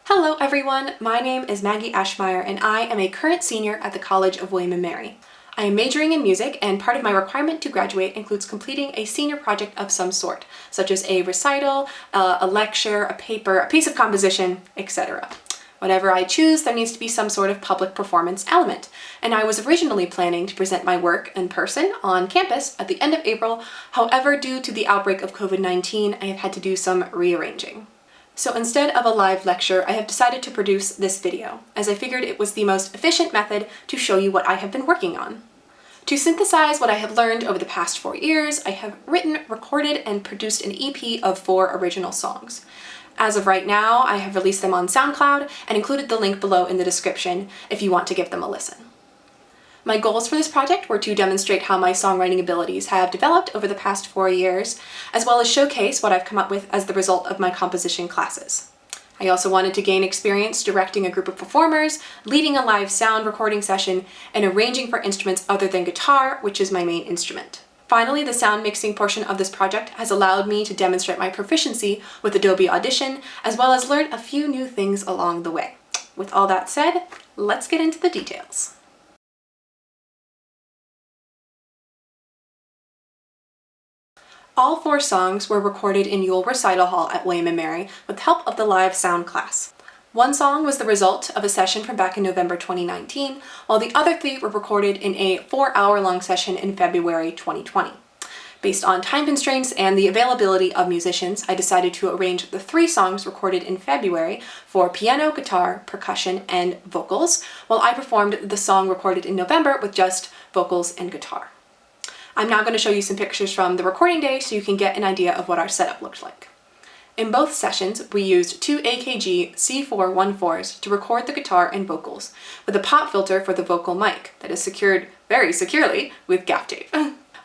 Hello everyone, my name is Maggie Aschmeyer and I am a current senior at the College of William & Mary. I am majoring in music and part of my requirement to graduate includes completing a senior project of some sort, such as a recital, a lecture, a paper, a piece of composition, etc. Whatever I choose, there needs to be some sort of public performance element, and I was originally planning to present my work in person on campus at the end of April. However, due to the outbreak of COVID-19, I have had to do some rearranging. So instead of a live lecture, I have decided to produce this video, as I figured it was the most efficient method to show you what I have been working on. To synthesize what I have learned over the past 4 years, I have written, recorded, and produced an EP of 4 original songs. As of right now, I have released them on SoundCloud and included the link below in the description if you want to give them a listen. My goals for this project were to demonstrate how my songwriting abilities have developed over the past 4 years, as well as showcase what I've come up with as the result of my composition classes. I also wanted to gain experience directing a group of performers, leading a live sound recording session, and arranging for instruments other than guitar, which is my main instrument. Finally, the sound mixing portion of this project has allowed me to demonstrate my proficiency with Adobe Audition, as well as learn a few new things along the way. With all that said, let's get into the details. All 4 songs were recorded in Yule Recital Hall at William & Mary with the help of the live sound class. 1 song was the result of a session from back in November 2019, while the other 3 were recorded in a 4-hour-long session in February 2020. Based on time constraints and the availability of musicians, I decided to arrange the 3 songs recorded in February for piano, guitar, percussion, and vocals, while I performed the song recorded in November with just vocals and guitar. I'm now going to show you some pictures from the recording day so you can get an idea of what our setup looked like. In both sessions, we used 2 AKG C414s to record the guitar and vocals, with a pop filter for the vocal mic that is secured very securely with gaff tape.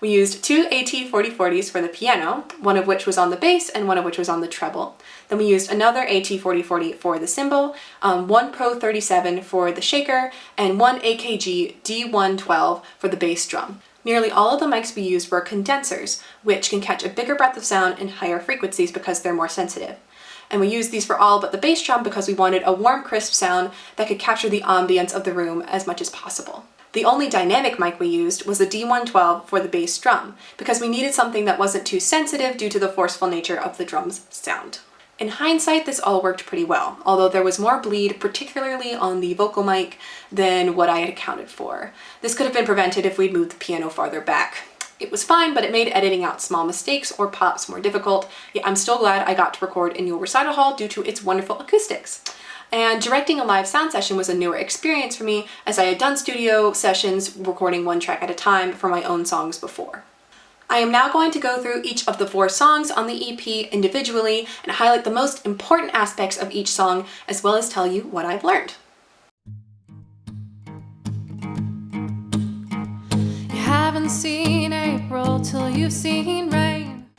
We used 2 AT4040s for the piano, one of which was on the bass and one of which was on the treble. Then we used another AT4040 for the cymbal, 1 Pro 37 for the shaker, and 1 AKG D112 for the bass drum. Nearly all of the mics we used were condensers, which can catch a bigger breadth of sound in higher frequencies because they're more sensitive. And we used these for all but the bass drum because we wanted a warm, crisp sound that could capture the ambience of the room as much as possible. The only dynamic mic we used was the D112 for the bass drum, because we needed something that wasn't too sensitive due to the forceful nature of the drum's sound. In hindsight, this all worked pretty well, although there was more bleed, particularly on the vocal mic, than what I had accounted for. This could have been prevented if we'd moved the piano farther back. It was fine, but it made editing out small mistakes or pops more difficult. Yet I'm still glad I got to record in Yule Recital Hall due to its wonderful acoustics. And directing a live sound session was a newer experience for me, as I had done studio sessions recording 1 track at a time for my own songs before. I am now going to go through each of the 4 songs on the EP individually and highlight the most important aspects of each song, as well as tell you what I've learned. You haven't seen April till you've seen rain.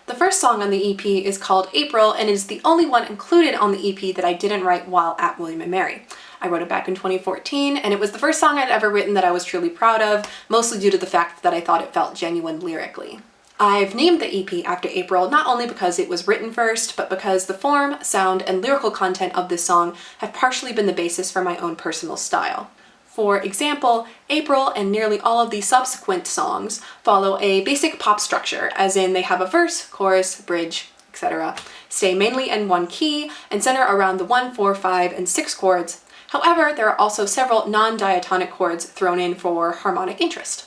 The first song on the EP is called April and is the only one included on the EP that I didn't write while at William & Mary. I wrote it back in 2014, and it was the first song I'd ever written that I was truly proud of, mostly due to the fact that I thought it felt genuine lyrically. I've named the EP after April not only because it was written first, but because the form, sound, and lyrical content of this song have partially been the basis for my own personal style. For example, April and nearly all of the subsequent songs follow a basic pop structure, as in they have a verse, chorus, bridge, etc., stay mainly in one key, and center around the 1, 4, 5, and 6 chords. However, there are also several non-diatonic chords thrown in for harmonic interest.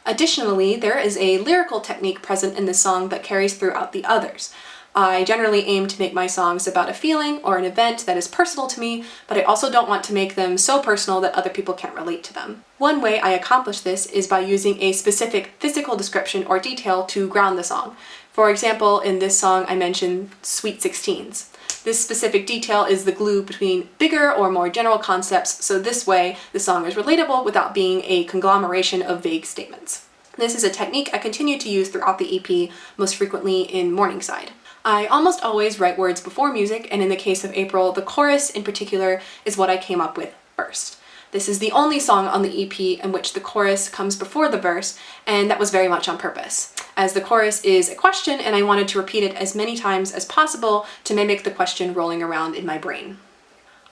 Additionally, there is a lyrical technique present in this song that carries throughout the others. I generally aim to make my songs about a feeling or an event that is personal to me, but I also don't want to make them so personal that other people can't relate to them. One way I accomplish this is by using a specific physical description or detail to ground the song. For example, in this song I mentioned Sweet 16s. This specific detail is the glue between bigger or more general concepts, so this way the song is relatable without being a conglomeration of vague statements. This is a technique I continue to use throughout the EP, most frequently in Morningside. I almost always write words before music, and in the case of April, the chorus in particular is what I came up with first. This is the only song on the EP in which the chorus comes before the verse, and that was very much on purpose. as the chorus is a question and I wanted to repeat it as many times as possible to mimic the question rolling around in my brain.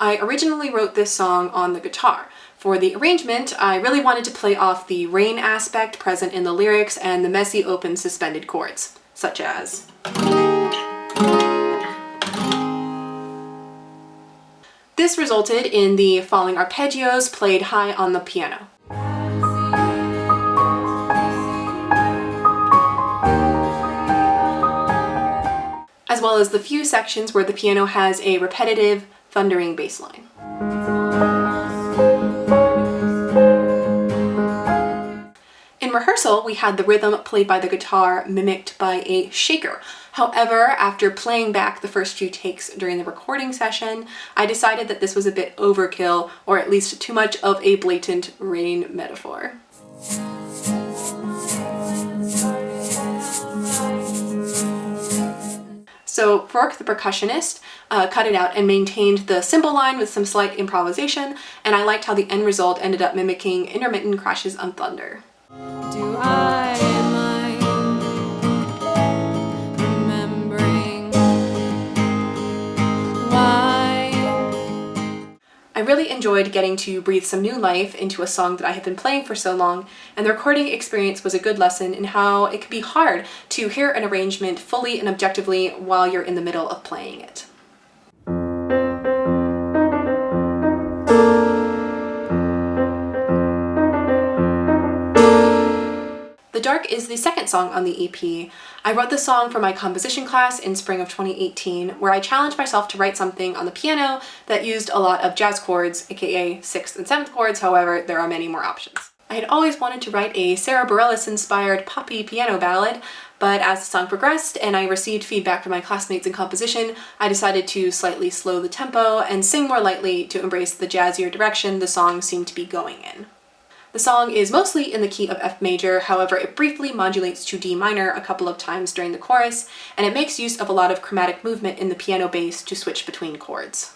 I originally wrote this song on the guitar. For the arrangement, I really wanted to play off the rain aspect present in the lyrics and the messy open suspended chords, such as. This resulted in the falling arpeggios played high on the piano. As well as the few sections where the piano has a repetitive, thundering bass line. In rehearsal, we had the rhythm played by the guitar mimicked by a shaker. However, after playing back the first few takes during the recording session, I decided that this was a bit overkill, or at least too much of a blatant rain metaphor. So Rourke, the percussionist, cut it out and maintained the cymbal line with some slight improvisation, and I liked how the end result ended up mimicking intermittent crashes on thunder. Do I mind remembering why? I really enjoyed getting to breathe some new life into a song that I have been playing for so long, and the recording experience was a good lesson in how it can be hard to hear an arrangement fully and objectively while you're in the middle of playing it. The Dark is the second song on the EP. I wrote the song for my composition class in spring of 2018, where I challenged myself to write something on the piano that used a lot of jazz chords, aka 6th and 7th chords, however, there are many more options. I had always wanted to write a Sarah Bareilles-inspired poppy piano ballad, but as the song progressed and I received feedback from my classmates in composition, I decided to slightly slow the tempo and sing more lightly to embrace the jazzier direction the song seemed to be going in. The song is mostly in the key of F major, however it briefly modulates to D minor a couple of times during the chorus, and it makes use of a lot of chromatic movement in the piano bass to switch between chords.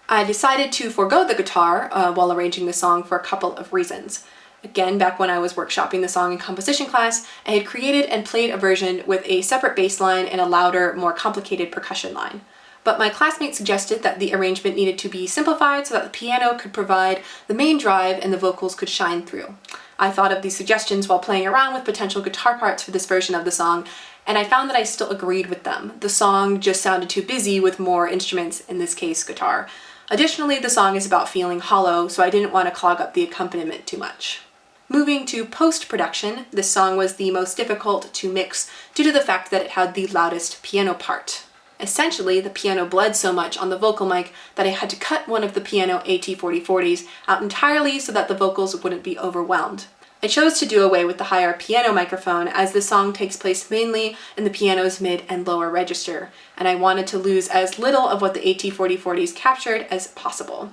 I decided to forego the guitar while arranging the song for a couple of reasons. Again, back when I was workshopping the song in composition class, I had created and played a version with a separate bass line and a louder, more complicated percussion line. But my classmate suggested that the arrangement needed to be simplified so that the piano could provide the main drive and the vocals could shine through. I thought of these suggestions while playing around with potential guitar parts for this version of the song, and I found that I still agreed with them. The song just sounded too busy with more instruments, in this case guitar. Additionally, the song is about feeling hollow, so I didn't want to clog up the accompaniment too much. Moving to post-production, this song was the most difficult to mix due to the fact that it had the loudest piano part. Essentially, the piano bled so much on the vocal mic that I had to cut one of the piano AT4040s out entirely so that the vocals wouldn't be overwhelmed. I chose to do away with the higher piano microphone as the song takes place mainly in the piano's mid and lower register, and I wanted to lose as little of what the AT4040s captured as possible.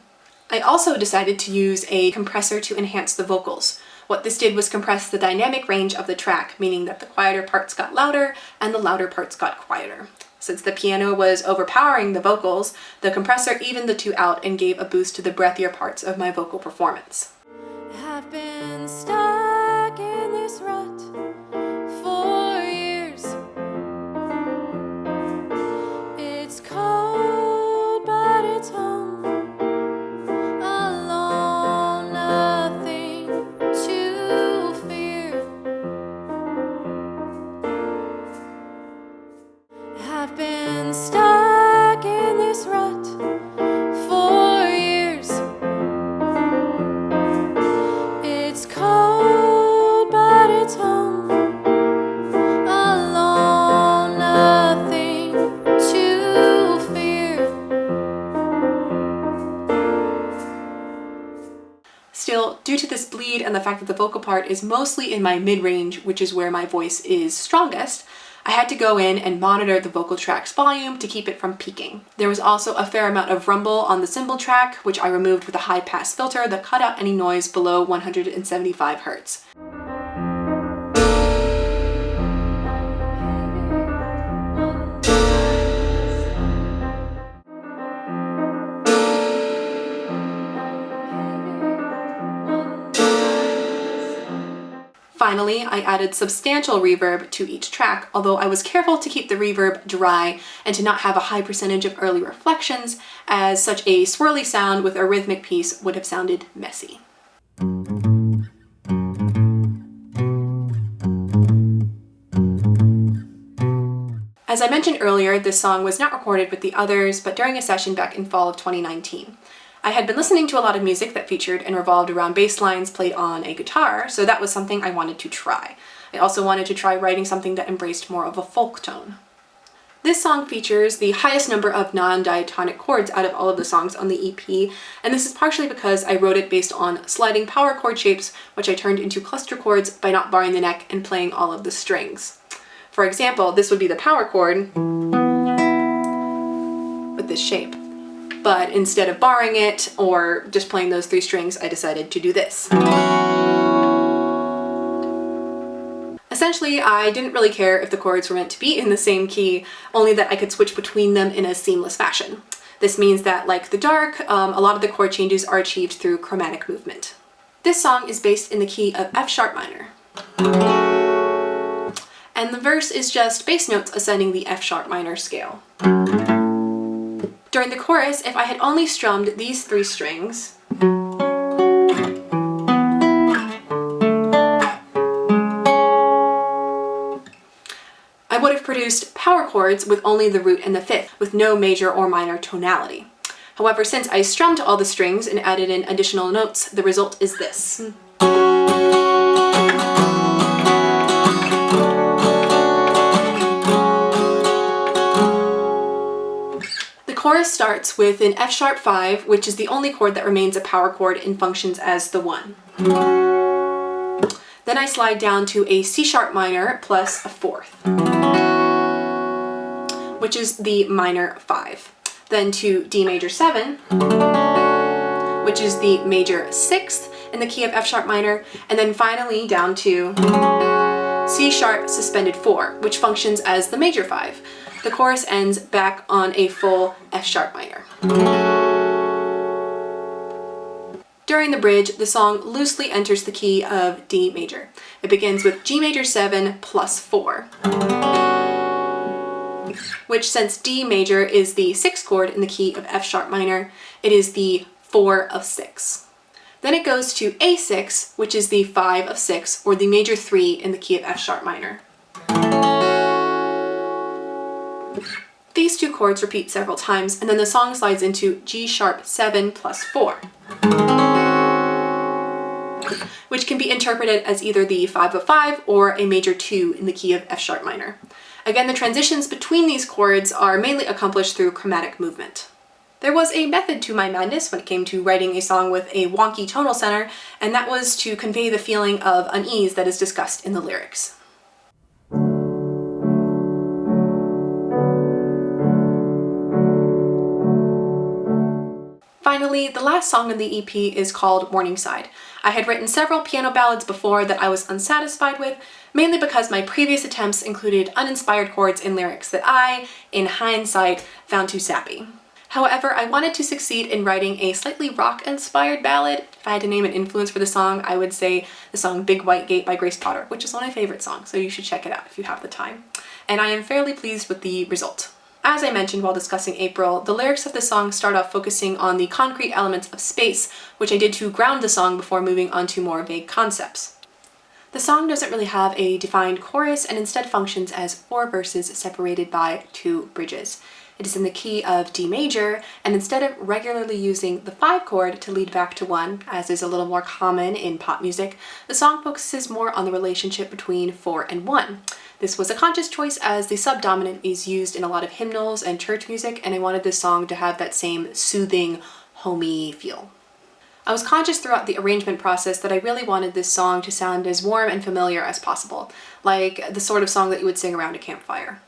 I also decided to use a compressor to enhance the vocals. What this did was compress the dynamic range of the track, meaning that the quieter parts got louder and the louder parts got quieter. Since the piano was overpowering the vocals, the compressor evened the two out and gave a boost to the breathier parts of my vocal performance. Have been stuck in this rut for years. It's cold, but it's home. Alone, nothing to fear. Have been stuck in this rut for years. It's cold, but it's home. Alone, nothing to fear. Still, due to this bleed and the fact that the vocal part is mostly in my mid-range, which is where my voice is strongest, I had to go in and monitor the vocal track's volume to keep it from peaking. There was also a fair amount of rumble on the cymbal track, which I removed with a high-pass filter that cut out any noise below 175 Hz. Finally, I added substantial reverb to each track, although I was careful to keep the reverb dry and to not have a high percentage of early reflections, as such a swirly sound with a rhythmic piece would have sounded messy. As I mentioned earlier, this song was not recorded with the others, but during a session back in fall of 2019. I had been listening to a lot of music that featured and revolved around bass lines played on a guitar, so that was something I wanted to try. I also wanted to try writing something that embraced more of a folk tone. This song features the highest number of non-diatonic chords out of all of the songs on the EP, and this is partially because I wrote it based on sliding power chord shapes, which I turned into cluster chords by not barring the neck and playing all of the strings. For example, this would be the power chord with this shape. But instead of barring it or just playing those 3 strings, I decided to do this. Essentially, I didn't really care if the chords were meant to be in the same key, only that I could switch between them in a seamless fashion. This means that, like the dark, a lot of the chord changes are achieved through chromatic movement. This song is based in the key of F sharp minor. And the verse is just bass notes ascending the F sharp minor scale. During the chorus, if I had only strummed these 3 strings, I would have produced power chords with only the root and the fifth, with no major or minor tonality. However, since I strummed all the strings and added in additional notes, the result is this. The chorus starts with an F sharp 5, which is the only chord that remains a power chord and functions as the 1. Then I slide down to a C sharp minor plus a 4th, which is the minor 5. Then to D major 7, which is the major 6th in the key of F sharp minor, and then finally down to C sharp suspended 4, which functions as the major 5. The chorus ends back on a full F sharp minor. During the bridge, the song loosely enters the key of D major. It begins with G major 7 plus 4, which, since D major is the 6th chord in the key of F sharp minor, it is the 4 of 6. Then it goes to A6, which is the 5 of 6, or the major 3 in the key of F sharp minor. These 2 chords repeat several times, and then the song slides into G sharp 7 plus 4, which can be interpreted as either the 5 of 5 or a major 2 in the key of F sharp minor. Again, the transitions between these chords are mainly accomplished through chromatic movement. There was a method to my madness when it came to writing a song with a wonky tonal center, and that was to convey the feeling of unease that is discussed in the lyrics. Finally, the last song in the EP is called Morningside. I had written several piano ballads before that I was unsatisfied with, mainly because my previous attempts included uninspired chords and lyrics that I, in hindsight, found too sappy. However, I wanted to succeed in writing a slightly rock-inspired ballad. If I had to name an influence for the song, I would say the song Big White Gate by Grace Potter, which is one of my favorite songs, so you should check it out if you have the time. And I am fairly pleased with the result. As I mentioned while discussing April, the lyrics of the song start off focusing on the concrete elements of space, which I did to ground the song before moving on to more vague concepts. The song doesn't really have a defined chorus and instead functions as 4 verses separated by 2 bridges. It is in the key of D major, and instead of regularly using the 5 chord to lead back to 1, as is a little more common in pop music, the song focuses more on the relationship between 4 and 1. This was a conscious choice as the subdominant is used in a lot of hymnals and church music, and I wanted this song to have that same soothing, homey feel. I was conscious throughout the arrangement process that I really wanted this song to sound as warm and familiar as possible, like the sort of song that you would sing around a campfire.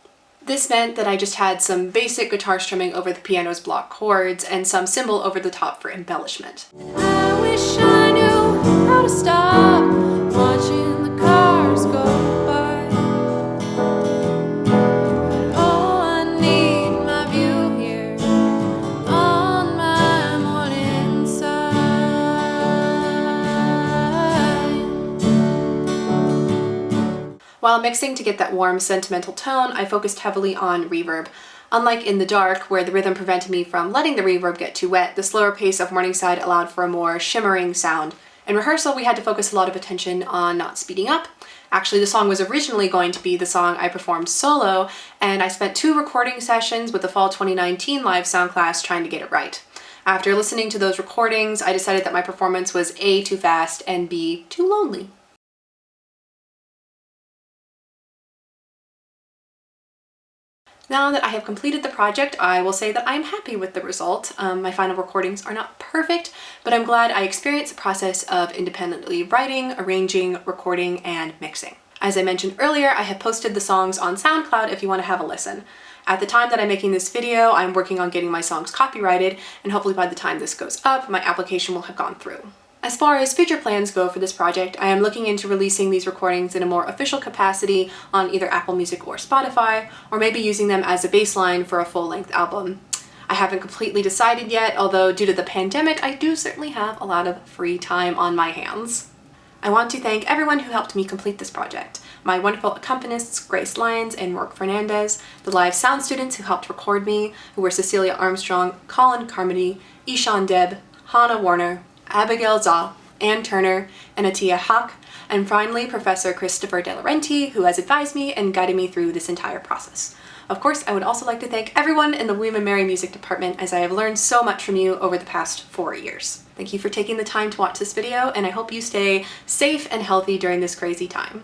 This meant that I just had some basic guitar strumming over the piano's block chords and some cymbal over the top for embellishment. I wish I knew how to stop watching the cars go by. Oh, I need my view here on my morning side. While mixing to get that warm, sentimental tone, I focused heavily on reverb. Unlike in the dark, where the rhythm prevented me from letting the reverb get too wet, the slower pace of Morningside allowed for a more shimmering sound. In rehearsal, we had to focus a lot of attention on not speeding up. Actually, the song was originally going to be the song I performed solo, and I spent 2 recording sessions with the fall 2019 live sound class trying to get it right. After listening to those recordings, I decided that my performance was A, too fast, and B, too lonely. Now that I have completed the project, I will say that I'm happy with the result. My final recordings are not perfect, but I'm glad I experienced the process of independently writing, arranging, recording, and mixing. As I mentioned earlier, I have posted the songs on SoundCloud if you want to have a listen. At the time that I'm making this video, I'm working on getting my songs copyrighted, and hopefully by the time this goes up, my application will have gone through. As far as future plans go for this project, I am looking into releasing these recordings in a more official capacity on either Apple Music or Spotify, or maybe using them as a baseline for a full-length album. I haven't completely decided yet, although due to the pandemic, I do certainly have a lot of free time on my hands. I want to thank everyone who helped me complete this project. My wonderful accompanists, Grace Lyons and Rourke Fernandez, the live sound students who helped record me, who were Cecilia Armstrong, Colin Carmody, Ishan Deb, Hannah Warner, Abigail Zahl, Ann Turner, and Atia Hawk, and finally Professor Christopher De Laurenti, who has advised me and guided me through this entire process. Of course, I would also like to thank everyone in the William & Mary Music Department, as I have learned so much from you over the past 4 years. Thank you for taking the time to watch this video, and I hope you stay safe and healthy during this crazy time.